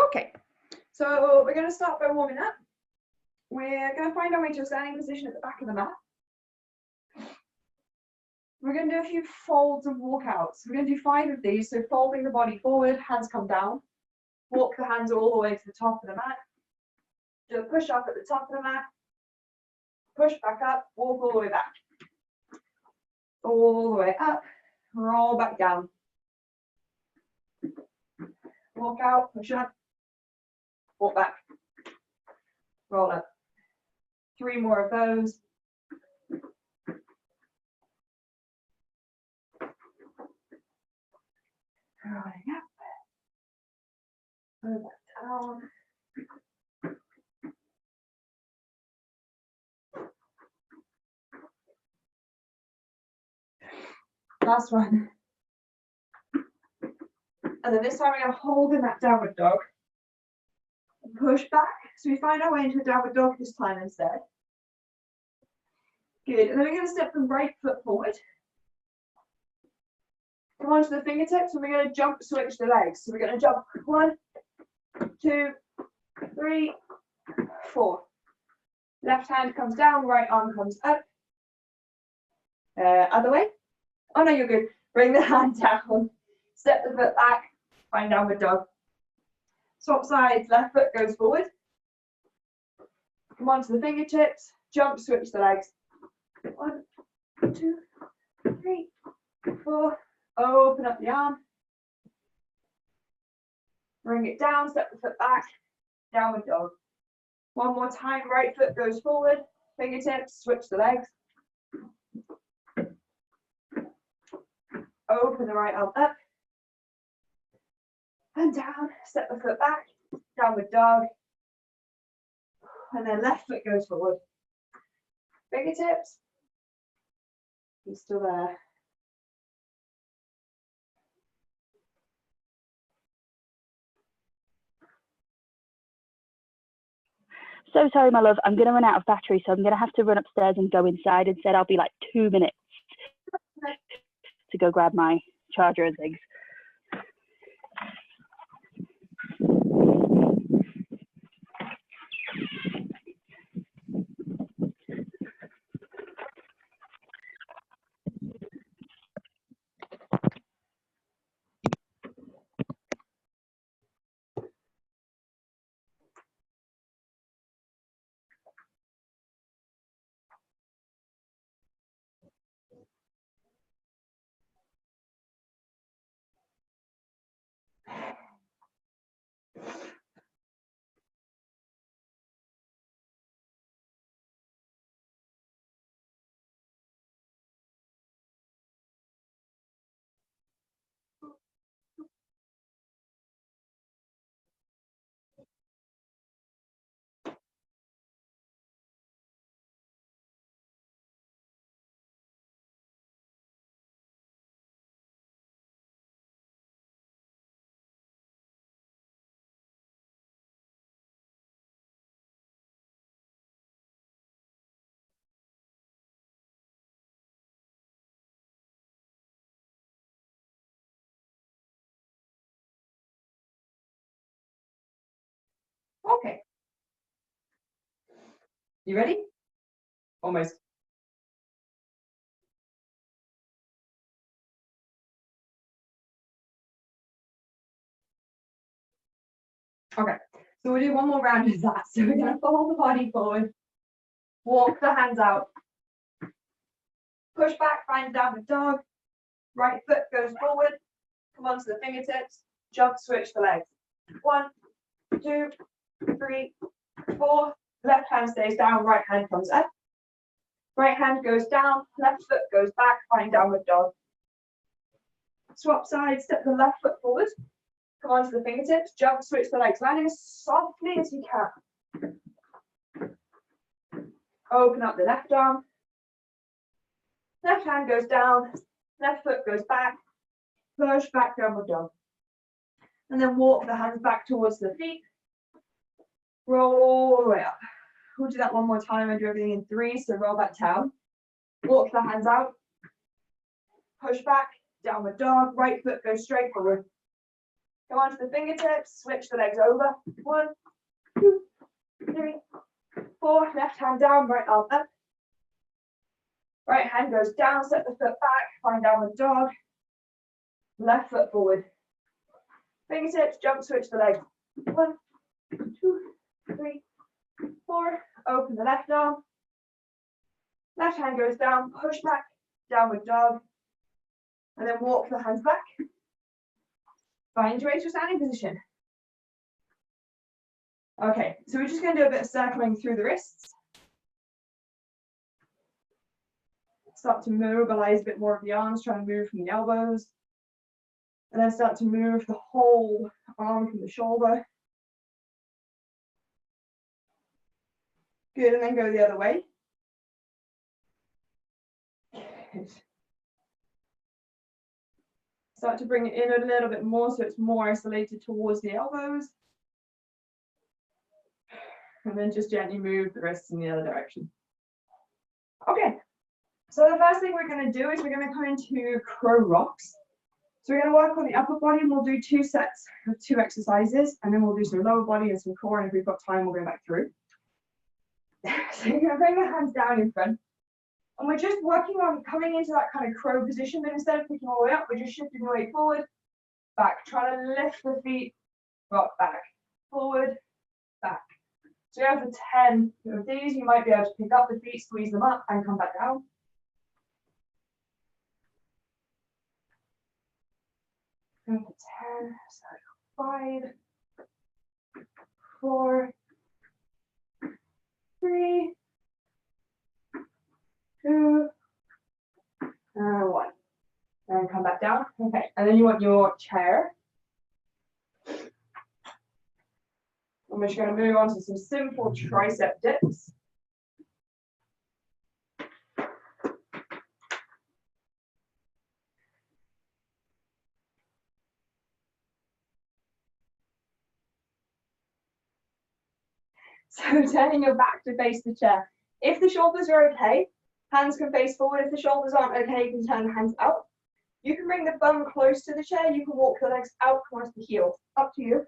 Okay, so we're going to start by warming up. We're going to find our way to a standing position at the back of the mat. We're going to do a few folds and walkouts. We're going to do 5 of these, so folding the body forward, hands come down. Walk the hands all the way to the top of the mat. Do a push up at the top of the mat. Push back up, walk all the way back. All the way up, roll back down. Walk out, push up, walk back, roll up. 3 more of those. Rolling up, go back down. Last one. And then this time we're going to hold in that downward dog. Push back. So we find our way into a downward dog this time instead. Good. And then we're going to step the right foot forward. Come onto the fingertips and we're going to jump switch the legs. So we're going to jump 1, 2, 3, 4. Left hand comes down, right arm comes up. Other way. Oh no, you're good. Bring the hand down. Step the foot back. Find downward dog. Swap sides. Left foot goes forward. Come onto the fingertips. Jump switch the legs. 1, 2, 3, 4. Open up the arm. Bring it down, step the foot back, downward dog. One more time, right foot goes forward, fingertips, switch the legs. Open the right arm up. And down, step the foot back, downward dog. And then left foot goes forward. Fingertips. He's still there. So sorry, my love, I'm going to run out of battery, so I'm going to have to run upstairs and go inside. Instead, I'll be like 2 minutes to go grab my charger and things. Okay. You ready? Almost. Okay, so we'll do one more round of that. So we're going to fold the body forward, walk the hands out, push back, find downward dog, right foot goes forward, come onto the fingertips, jump, switch the legs. 1, 2, 3, 4. Left hand stays down, right hand comes up. Right hand goes down, left foot goes back, find downward dog. Swap sides, step the left foot forward. Come onto the fingertips, jump, switch the legs, landing as softly as you can. Open up the left arm. Left hand goes down, left foot goes back, push back, downward dog. And then walk the hands back towards the feet. Roll all the way up. We'll do that one more time and do everything in 3, so roll back down. Walk the hands out. Push back, downward dog, right foot goes straight forward. Go onto the fingertips, switch the legs over. 1, 2, 3, 4. Left hand down, right arm up. Right hand goes down, step the foot back, find downward dog. Left foot forward. Fingertips, jump, switch the legs. 1, 2, 3, 4. Open the left arm. Left hand goes down, push back, downward dog. And then walk the hands back. Find your way to a standing position. Okay, so we're just going to do a bit of circling through the wrists. Start to mobilize a bit more of the arms, try and move from the elbows. And then start to move the whole arm from the shoulder. Good, and then go the other way. Good. Start to bring it in a little bit more so it's more isolated towards the elbows. And then just gently move the wrists in the other direction. Okay, so the first thing we're going to do is we're going to come into crow rocks. So we're going to work on the upper body and we'll do 2 sets of 2 exercises, and then we'll do some lower body and some core, and if we've got time we'll go back through. So you're going to bring your hands down in front, and we're just working on coming into that kind of crow position, but instead of picking all the way up, we're just shifting the weight forward, back, trying to lift the feet, rock back, forward, back. So after 10 of these, you might be able to pick up the feet, squeeze them up, and come back down. Go for 10, so 5, 4, 3, 2, and 1. And come back down. Okay, and then you want your chair. I'm just going to move on to some simple tricep dips. So turning your back to face the chair. If the shoulders are okay, hands can face forward. If the shoulders aren't okay, you can turn the hands out. You can bring the bum close to the chair. You can walk the legs out towards the heel. Up to you.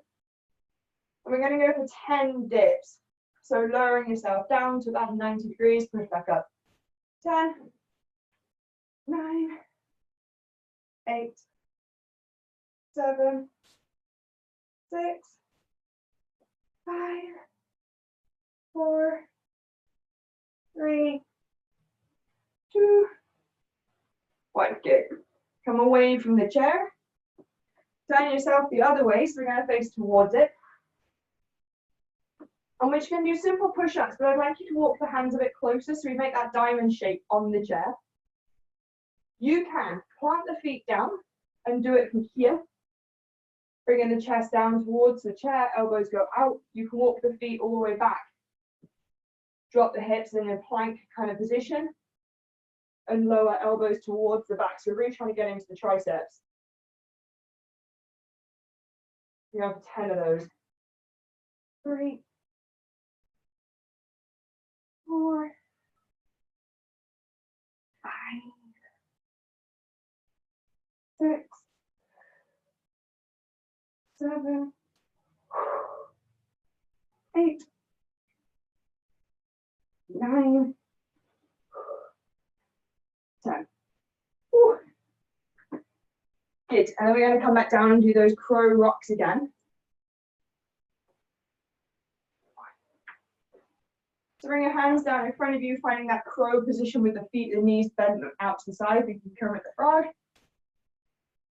And we're going to go for 10 dips. So lowering yourself down to about 90 degrees, push back up. 10, 9, 8, 7, 6, 5, 4, 3, 2, 1. Good. Come away from the chair. Turn yourself the other way, so we're going to face towards it. And we're just going to do simple push-ups, but I'd like you to walk the hands a bit closer so we make that diamond shape on the chair. You can plant the feet down and do it from here. Bringing the chest down towards the chair, elbows go out. You can walk the feet all the way back. Drop the hips in a plank kind of position and lower elbows towards the back. So we're really trying to get into the triceps. You have 10 of those. 3, 4, 5, 6, 7, 8, 9, 10. Whew. Good. And then we're going to come back down and do those crow rocks again. So bring your hands down in front of you, finding that crow position with the feet and knees bent out to the side. We can Kermit the Frog.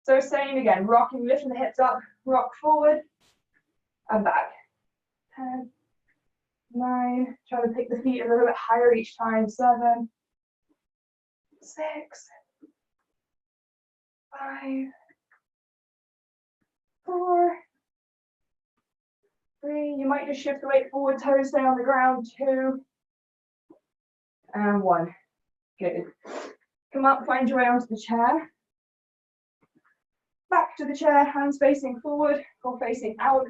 So same again, rocking, lifting the hips up, rock forward and back. 10, 9, try to pick the feet a little bit higher each time. 7, 6, 5, 4, 3. You might just shift the weight forward, toes stay on the ground. 2, and 1. Good. Come up, find your way onto the chair. Back to the chair, hands facing forward or facing out.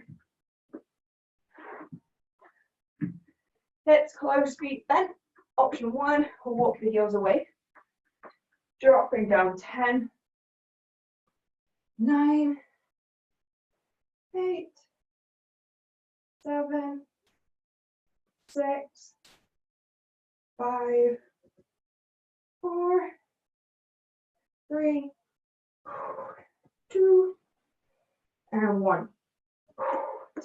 Hips close, feet bent. Option 1, we'll walk the heels away. Dropping down. 10, 9, 8, 7, 6, 5, 4, 3, 2, and 1.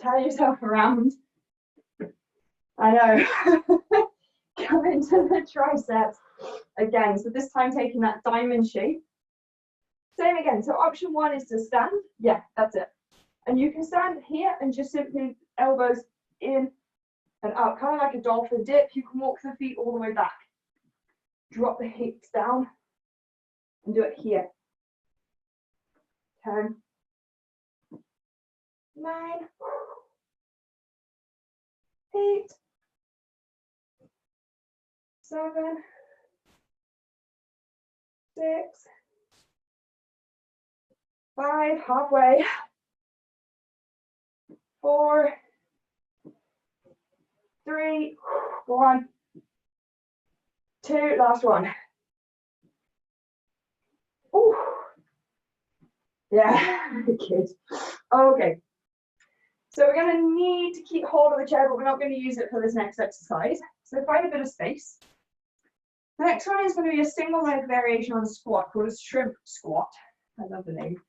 Turn yourself around. I know. Come into the triceps again. So this time taking that diamond shape. Same again. So option 1 is to stand. Yeah, that's it. And you can stand here and just simply elbows in and up, kind of like a dolphin dip. You can walk the feet all the way back. Drop the hips down and do it here. 10, 9, 8, 7, 6, 5, halfway, 4, 3, 1, 2, last one. Ooh. Yeah, good. Okay. So we're going to need to keep hold of the chair, but we're not going to use it for this next exercise. So find a bit of space. The next one is going to be a single leg variation on a squat called a shrimp squat. I love the name.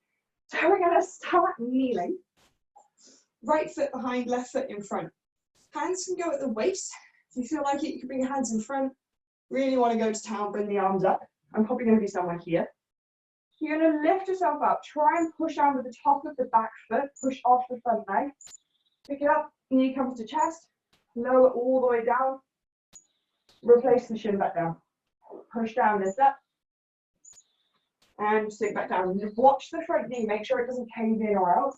So we're going to start kneeling. Right foot behind, left foot in front. Hands can go at the waist. If you feel like it, you can bring your hands in front. Really want to go to town, bring the arms up. I'm probably going to be somewhere here. You're going to lift yourself up. Try and push down with the top of the back foot. Push off the front leg. Pick it up. Knee comes to chest. Lower all the way down. Replace the shin back down. Push down, lift up. And sink back down. Just watch the front knee. Make sure it doesn't cave in or out.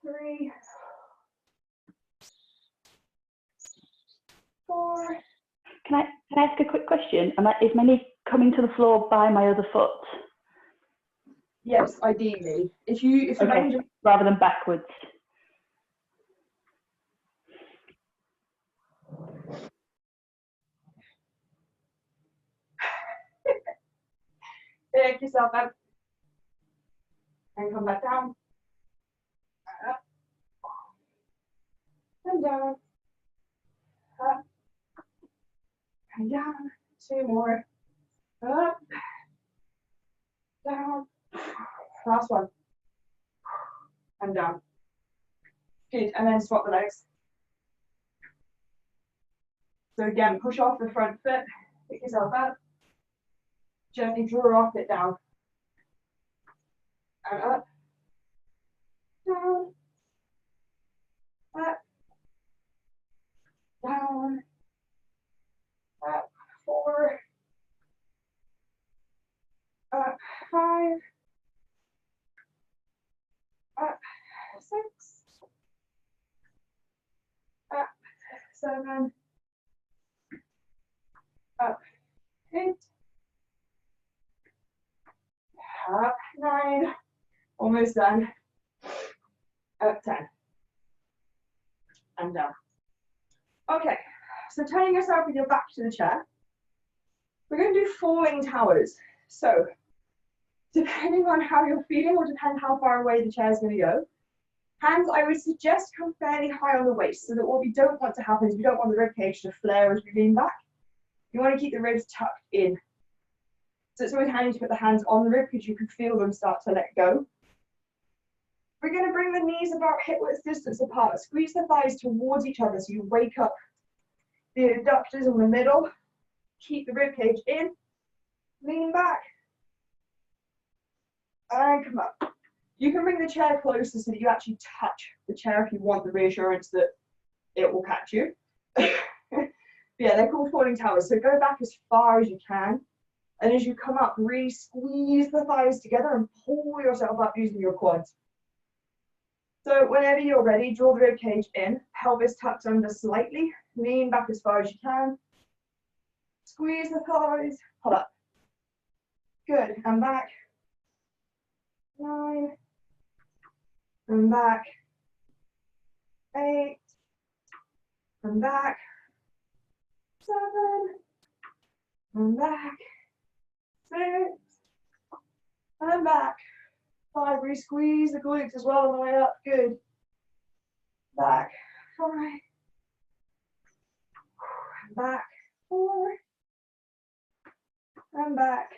3, 4. Can I ask a quick question? Is my knee coming to the floor by my other foot? Yes, ideally. If you Okay, rather than backwards. Pick yourself up and come back down. Up and down. Up and down. 2 more. Up, down. Last one. And down. Good. And then swap the legs. So again, push off the front foot. Pick yourself up. Gently draw off it down. And up. Down. Up. Down. Up. 4. Up. 5. Up. 6. Up. 7. Up. 8. Up. 9. Almost done. Up. 10. And down. Okay, so turning yourself with your back to the chair. We're going to do falling towers. So, depending on how you're feeling will depend how far away the chair is going to go. Hands, I would suggest, come fairly high on the waist, so that what we don't want to happen is we don't want the ribcage to flare as we lean back. You want to keep the ribs tucked in. So it's always handy to put the hands on the rib because you can feel them start to let go. We're going to bring the knees about hip width distance apart. Squeeze the thighs towards each other so you wake up the adductors in the middle. Keep the ribcage in. Lean back. And come up. You can bring the chair closer so that you actually touch the chair if you want the reassurance that it will catch you. Yeah, they're called falling towers. So go back as far as you can. And as you come up, really squeeze the thighs together and pull yourself up using your quads. So whenever you're ready, draw the rib cage in, pelvis tucks under slightly, lean back as far as you can. Squeeze the thighs, pull up. Good, and back. 9. And back. 8. And back. 7. And back. 6. And back. 5, really squeeze the glutes as well on the way up, good. Back, 5, and back, 4, and back,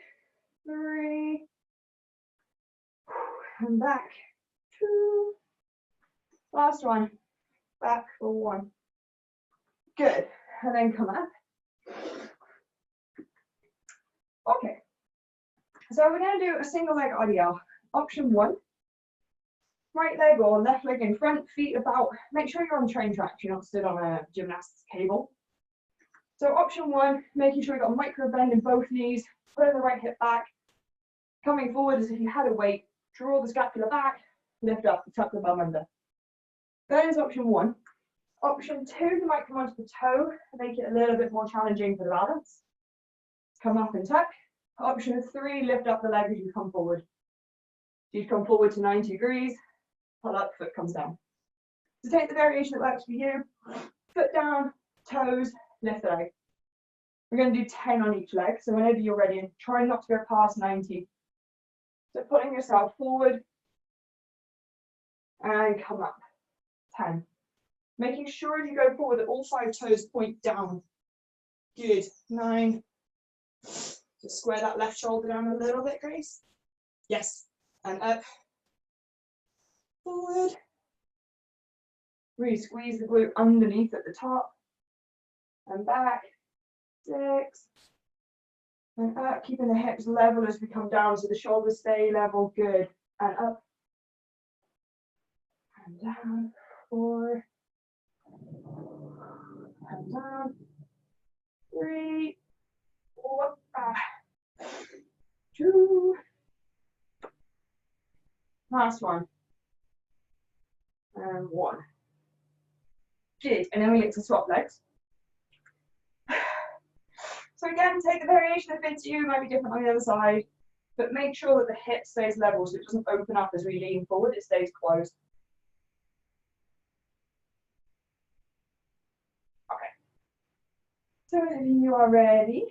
3, and back, 2, last one, back for 1, good, and then come up. Okay, so we're going to do a single leg RDL. Option 1, right leg or left leg in front, feet about, make sure you're on train tracks, you're not stood on a gymnast's cable. So option 1, making sure you've got a micro bend in both knees, putting the right hip back, coming forward as if you had a weight, draw the scapula back, lift up, tuck the bum under. That is option 1. Option 2, you might come onto the toe, make it a little bit more challenging for the balance. Come up and tuck. Option 3, lift up the leg as you come forward. So you come forward to 90 degrees, pull up, foot comes down. So take the variation that works for you. Foot down, toes, lift the leg. We're going to do 10 on each leg, so whenever you're ready, and try not to go past 90. So putting yourself forward and come up, 10. Making sure as you go forward that all 5 toes point down. Good, 9. Just square that left shoulder down a little bit, Grace. Yes, and up, forward. Really squeeze the glute underneath at the top. And back, 6. And up, keeping the hips level as we come down so the shoulders stay level, good. And up, and down, 4. And down, 3, 4, 2. Last one. And 1. Good. And then we get to swap legs. So again, take the variation that fits you, might be different on the other side, but make sure that the hip stays level so it doesn't open up as we lean forward, it stays closed. Okay. So if you are ready,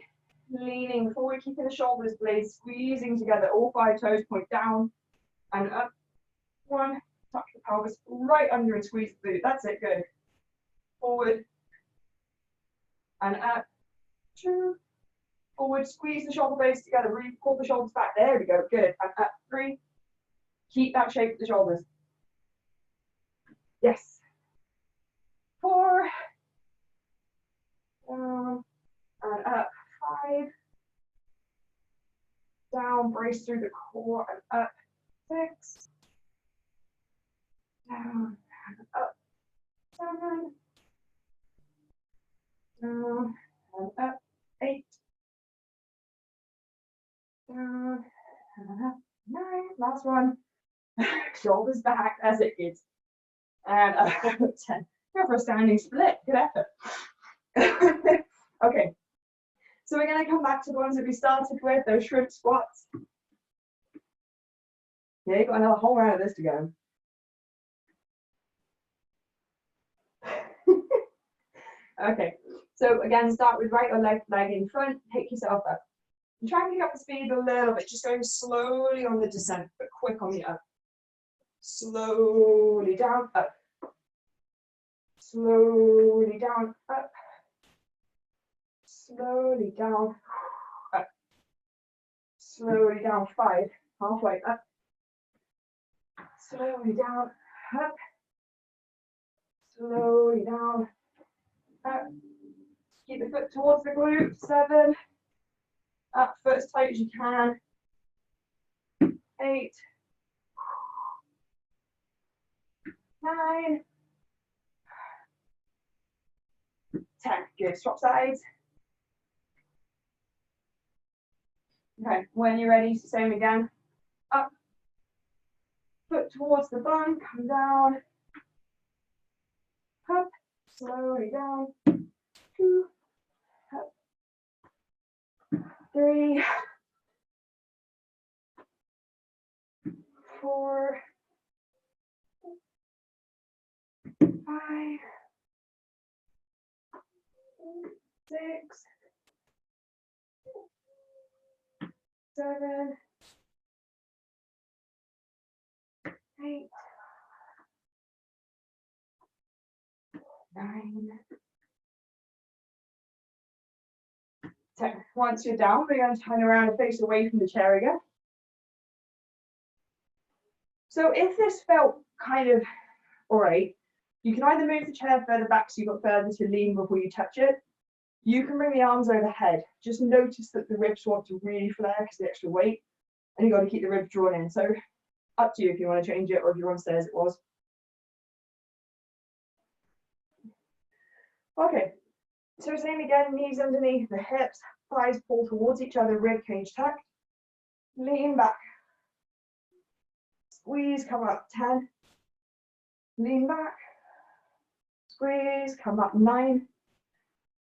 leaning forward, keeping the shoulders blades squeezing together, all 5 toes point down and up. 1, tuck the pelvis right under and squeeze the glute. That's it, good. Forward and up. 2, forward, squeeze the shoulder blades together, really pull the shoulders back. There we go, good. And up, 3. Keep that shape of the shoulders. Yes. 4. Down and up. 5. Down, brace through the core and up. 6. Down and up. 7. Down and up. 8. Down and up. 9. Last one. Shoulders back as it is. And up. 10. Go for a standing split. Good effort. Okay. So we're going to come back to the ones that we started with, those shrimp squats. Yeah, you've got another whole round of this to go. Okay, so again, start with right or left leg in front, pick yourself up. And try and pick up the speed a little bit, just going slowly on the descent, but quick on the up. Slowly down, up. Slowly down, up. Slowly down, up. Slowly down, 5, halfway up. Slowly down, up. Slowly down, up. Keep the foot towards the glute, 7. Up, foot as tight as you can. 8. 9. 10. Good. Swap sides. Okay, when you're ready, same again. Up. Foot towards the bum, come down. Up. Slowly down. 2. Up. 3. 4. 5. 6. 7. 8, 9, 10. Once you're down, we're going to turn around and face away from the chair again. So if this felt kind of all right, you can either move the chair further back so you've got further to lean before you touch it. You can bring the arms overhead. Just notice that the ribs want to really flare because of the extra weight, and you've got to keep the ribs drawn in. So up to you if you want to change it or if you want to stay as it was. Okay, so same again, knees underneath the hips, thighs pull towards each other, rib cage tucked. Lean back. Squeeze, come up 10. Lean back. Squeeze, come up 9.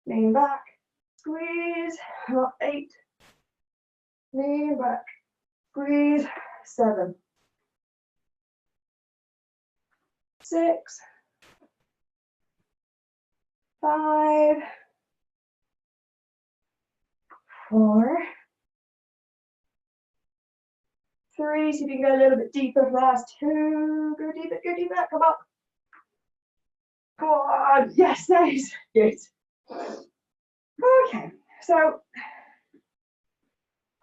Lean back. Squeeze, come up 8. Lean back. Squeeze, 7. 6. 5. 4. 3. See if you can go a little bit deeper for the last 2. Go deeper, come up. 4. Yes, nice. Good. Okay, so,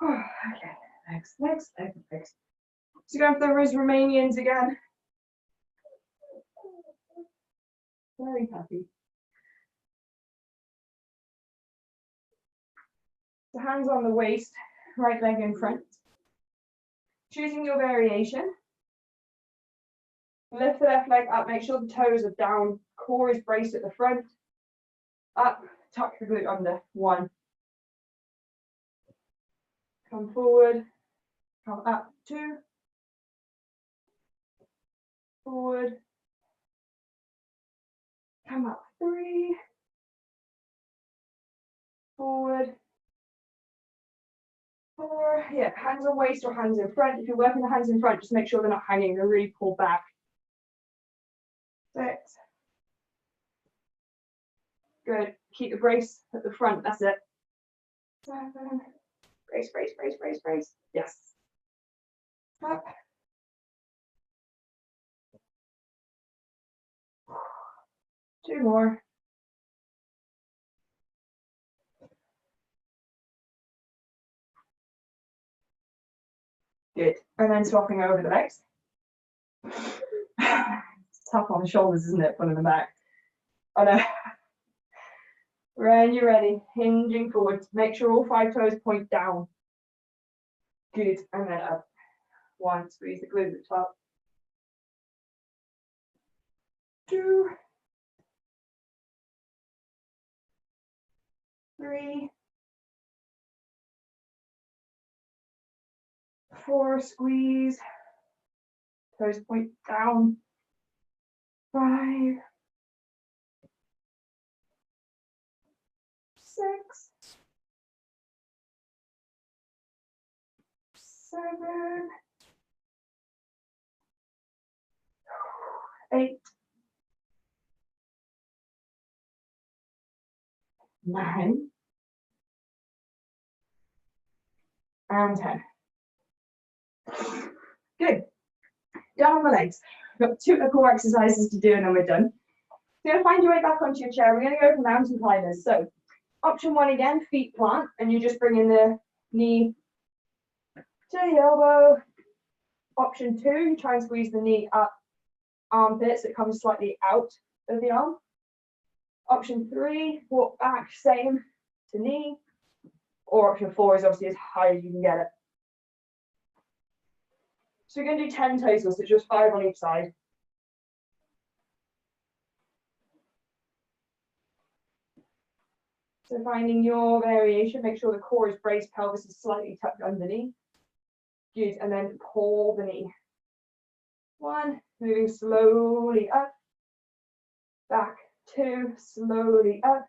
okay, legs. So going for those Romanians again. Very happy. So hands on the waist, right leg in front. Choosing your variation. Lift the left leg up, make sure the toes are down, core is braced at the front. Up, tuck the glute under. 1. Come forward, come up. 2. Forward. Come up. 3. Forward. 4. Yeah, hands on waist or hands in front. If you're working the hands in front, just make sure they're not hanging. They're really pulled back. 6. Good. Keep the brace at the front. That's it. 7. Brace. Yes. Up. 2 more. Good. And then swapping over the legs. It's tough on the shoulders, isn't it? Pulling them back. I know. When you're ready, hinging forward. Make sure all 5 toes point down. Good. And then up. 1. Squeeze the glute at the top. 2. 3. 4. Squeeze. Toes point down. 5. 6. 7. 8. 9. And 10. Good. Down on the legs. We've got 2 core exercises to do and then we're done. You're going to find your way back onto your chair. We're going to go for mountain climbers. So option 1 again, feet plant, and you just bring in the knee to the elbow. Option 2, you try and squeeze the knee up, armpit, so it comes slightly out of the arm. Option 3, walk back, same to knee. Or option 4 is obviously as high as you can get it. So we're going to do 10 total, so just 5 on each side. So finding your variation, make sure the core is braced, pelvis is slightly tucked underneath. Good, and then pull the knee. 1, moving slowly up. Back. 2, slowly up.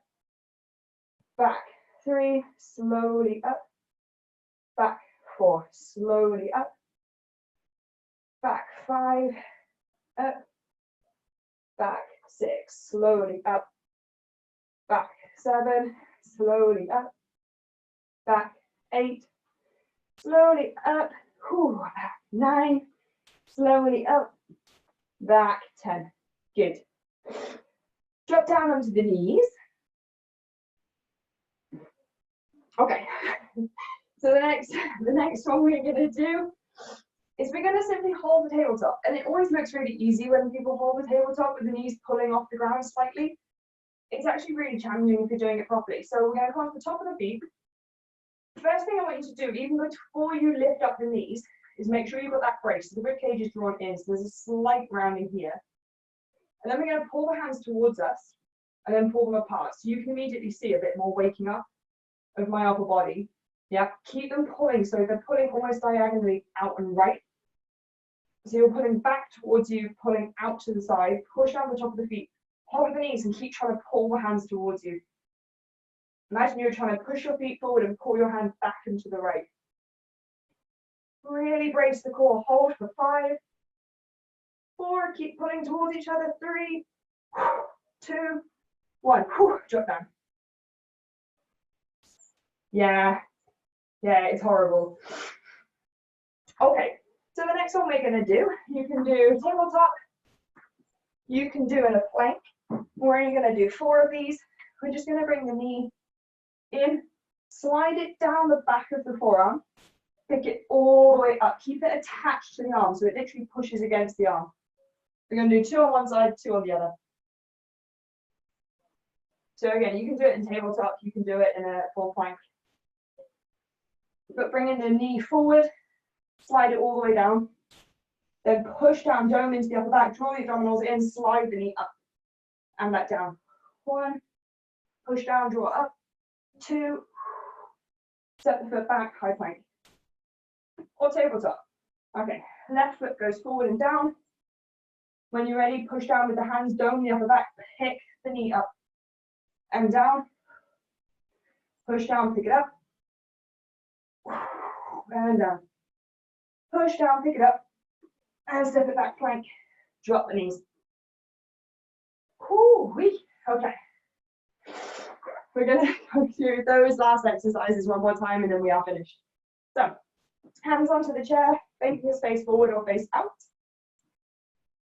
Back. 3, slowly up. Back. 4, slowly up. Back. 5, up. Back. 6, slowly up. Back. 7, slowly up. Back. 8, slowly up. Back. 9, slowly up, back, 10. Good. Drop down onto the knees. Okay. So the next one we're going to do is we're going to simply hold the tabletop. And it always looks really easy when people hold the tabletop with the knees pulling off the ground slightly. It's actually really challenging if you're doing it properly. So we're going to come off the top of the feet. First thing I want you to do, even before you lift up the knees, is make sure you've got that brace. So the rib cage is drawn in, so there's a slight rounding here. And then we're going to pull the hands towards us and then pull them apart. So you can immediately see a bit more waking up of my upper body. Yeah, keep them pulling, so they're pulling almost diagonally out and right. So you're pulling back towards you, pulling out to the side, push down the top of the feet, hold the knees and keep trying to pull the hands towards you. Imagine you're trying to push your feet forward and pull your hands back into the right. Really brace the core, hold for 5, 4, keep pulling towards each other, 3, 2, 1, drop down. Yeah, it's horrible. Okay, so the next one we're going to do, you can do tabletop, you can do in a plank. We're only going to do 4 of these. We're just going to bring the knee in, slide it down the back of the forearm, pick it all the way up, keep it attached to the arm so it literally pushes against the arm. We're going to do 2 on one side, 2 on the other. So again, you can do it in tabletop, you can do it in a full plank. But bringing the knee forward, slide it all the way down, then push down, dome into the upper back, draw the abdominals in, slide the knee up and back down. 1, push down, draw up, 2, step the foot back, high plank. Or tabletop. Okay, left foot goes forward and down. When you're ready, push down with the hands, dome the upper back, pick the knee up and down. Push down, pick it up. And down. Push down, pick it up. And step it back, plank. Drop the knees. Okay. We're going to go through those last exercises one more time and then we are finished. So, hands onto the chair, making your face forward or face out.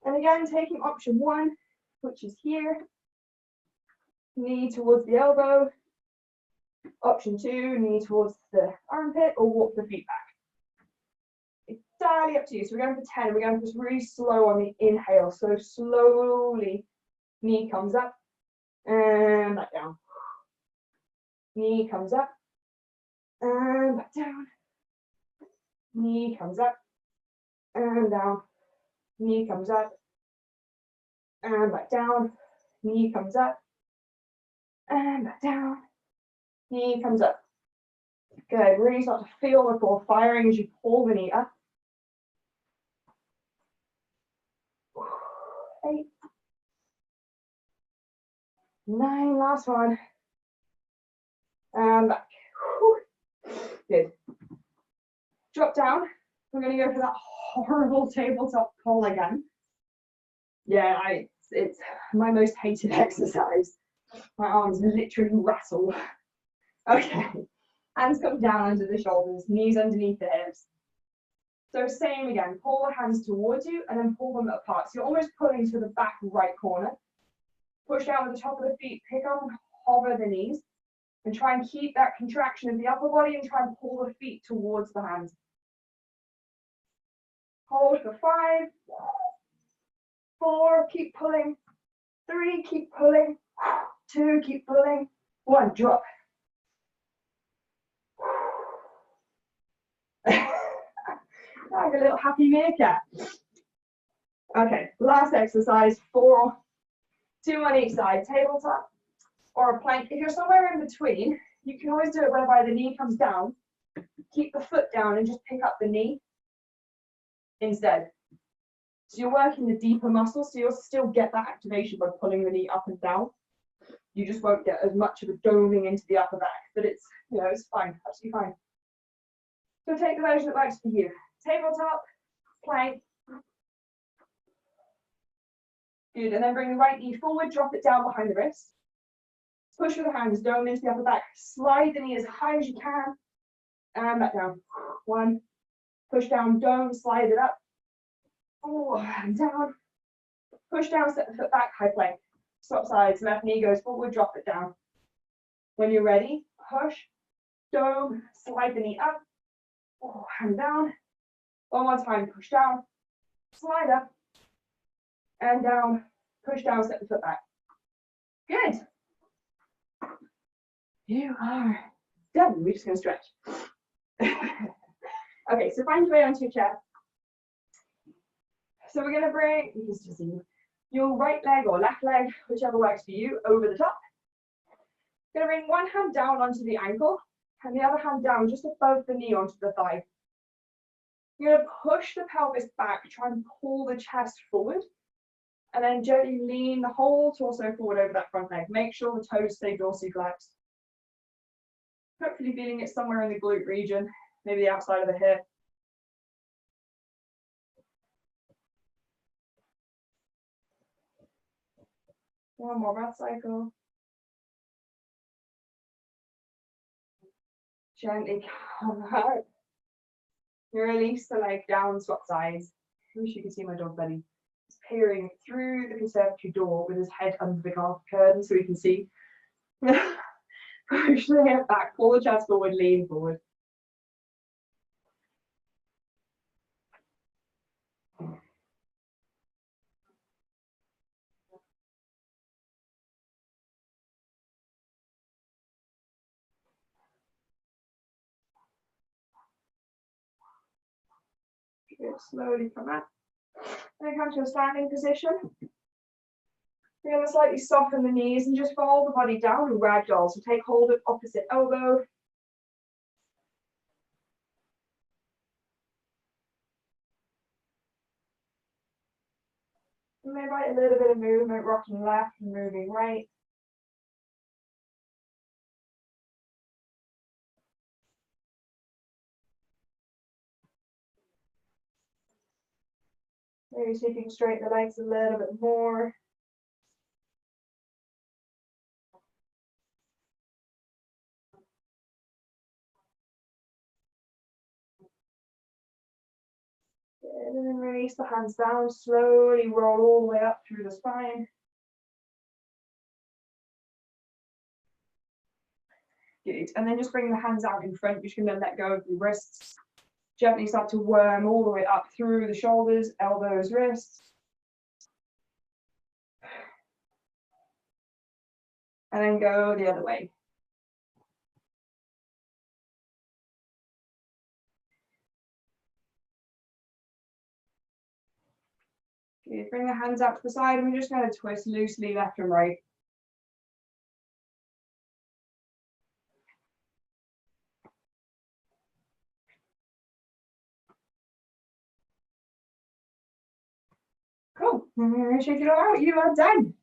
And again, taking option 1, which is here. Knee towards the elbow. Option 2, knee towards the armpit or walk the feet back. It's entirely up to you. So we're going for 10. We're going for really slow on the inhale. So slowly, knee comes up and back down. Knee comes up and back down. Knee comes up and down. Knee comes up and back down. Knee comes up and back down. Knee comes up. Good. Really start to feel the core firing as you pull the knee up. 8, 9, last one. And back. Good. Drop down. We're going to go for that horrible tabletop pull again. Yeah, it's my most hated exercise. My arms literally rattle. Okay. Hands come down under the shoulders, knees underneath the hips. So same again, pull the hands towards you and then pull them apart. So you're almost pulling to the back right corner. Push down with the top of the feet, pick up and hover the knees. And try and keep that contraction of the upper body and try and pull the feet towards the hands. Hold for 5, 4, keep pulling. 3, keep pulling. 2, keep pulling. 1, drop. Like a little happy meerkat. Okay, last exercise, 4, 2 on each side, tabletop or a plank. If you're somewhere in between, you can always do it whereby the knee comes down, keep the foot down and just pick up the knee instead. So you're working the deeper muscles, so you'll still get that activation by pulling the knee up and down. You just won't get as much of a doming into the upper back, but it's, you know, it's fine, absolutely fine. So take the version that works for you. Tabletop, plank. Good, and then bring the right knee forward, drop it down behind the wrist. Push with the hands, dome into the upper back. Slide the knee as high as you can. And back down. 1, push down, dome, slide it up. Oh, and down. Push down, step the foot back, high plank. Swap sides, left knee goes forward, drop it down. When you're ready, push, dome, slide the knee up. Oh, hand down. One more time, push down, slide up, and down, push down, step the foot back. Good. You are done. We're just going to stretch. Okay, so find your way onto your chair. So we're going to bring your right leg or left leg, whichever works for you, over the top. Going to bring one hand down onto the ankle and the other hand down just above the knee onto the thigh. You're going to push the pelvis back, try and pull the chest forward, and then gently lean the whole torso forward over that front leg. Make sure the toes stay dorsiflexed. Hopefully feeling it somewhere in the glute region, maybe the outside of the hip. One more breath cycle. Gently come out. You release the leg down, swap sides. I wish you could see my dog Benny. He's peering through the conservatory door with his head under the curtain so he can see. Push the hip back, pull the chest forward, lean forward. Good. Slowly come up. Then come to a standing position. We're going to slightly soften the knees and just fold the body down and ragdoll. So take hold of opposite elbow. Maybe a little bit of movement, rocking left and moving right. Maybe see if you can straighten the legs a little bit more. Good. And then release the hands down, slowly roll all the way up through the spine. Good. And then just bring the hands out in front. You're just going to let go of the wrists. Gently start to worm all the way up through the shoulders, elbows, wrists. And then go the other way. Good. Bring the hands out to the side and we're just going to twist loosely left and right. Cool. Shake it all out. You are done.